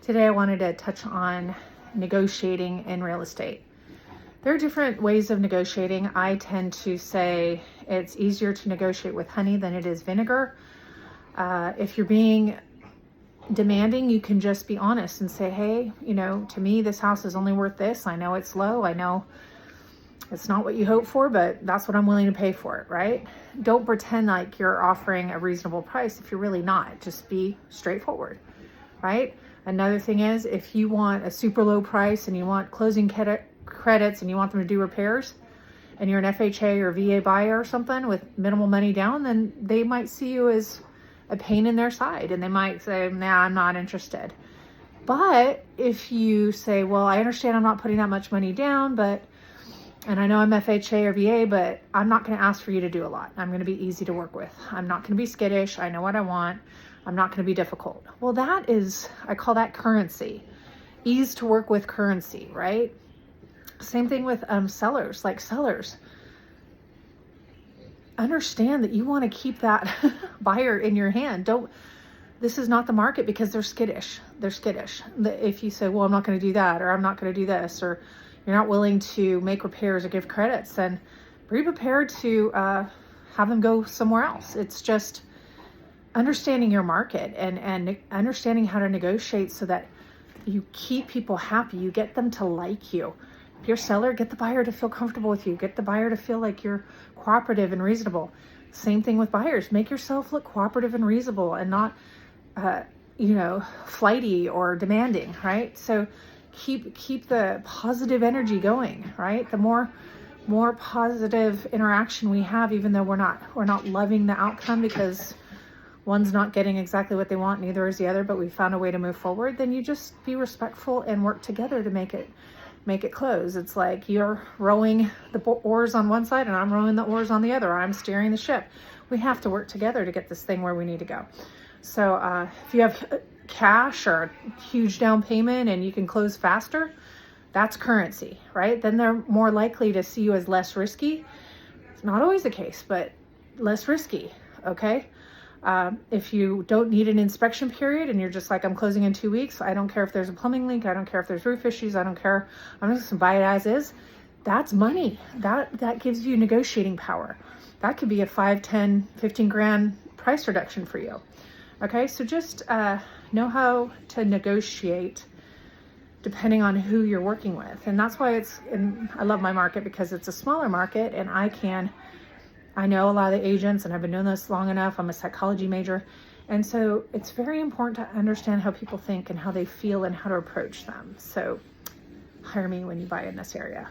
Today I wanted to touch on negotiating in real estate. There are different ways of negotiating. I tend to say it's easier to negotiate with honey than it is vinegar. If you're being demanding, you can just be honest and say, hey, to me, this house is only worth this. I know it's low. I know it's not what you hope for, but that's what I'm willing to pay for it, right? Don't pretend like you're offering a reasonable price if you're really not. Just be straightforward, right? Another thing is, if you want a super low price and you want closing credits and you want them to do repairs, and you're an FHA or VA buyer or something with minimal money down, then they might see you as a pain in their side and they might say, nah, I'm not interested. But if you say, well, I understand I'm not putting that much money down, and I know I'm FHA or VA, but I'm not going to ask for you to do a lot. I'm going to be easy to work with. I'm not going to be skittish. I know what I want. I'm not going to be difficult. Well, that is, I call that currency. Ease to work with currency, right? Same thing with sellers. Like sellers, understand that you want to keep that buyer in your hand. This is not the market because they're skittish. They're skittish. If you say, well, I'm not going to do that, or I'm not going to do this, or you're not willing to make repairs or give credits, then be prepared to have them go somewhere else. It's just understanding your market and understanding how to negotiate so that you keep people happy. You get them to like you. If you're a seller, get the buyer to feel comfortable with you. Get the buyer to feel like you're cooperative and reasonable. Same thing with buyers. Make yourself look cooperative and reasonable and not, flighty or demanding, right? So keep the positive energy going, right? The more positive interaction we have, even though we're not loving the outcome because one's not getting exactly what they want, neither is the other, but we found a way to move forward, then you just be respectful and work together to make it close. It's like you're rowing the oars on one side and I'm rowing the oars on the other. I'm steering the ship. We have to work together to get this thing where we need to go. So if you have cash or a huge down payment and you can close faster, that's currency, right? Then they're more likely to see you as less risky. It's not always the case, but less risky, okay? If you don't need an inspection period and you're just like, I'm closing in 2 weeks, I don't care if there's a plumbing leak, I don't care if there's roof issues, I don't care, I'm just gonna buy it as is. That's money. That gives you negotiating power. That could be a 5, 10, 15 grand price reduction for you. Okay, so just know how to negotiate depending on who you're working with. And that's why I love my market because it's a smaller market and I know a lot of the agents and I've been doing this long enough. I'm a psychology major. And so it's very important to understand how people think and how they feel and how to approach them. So hire me when you buy in this area.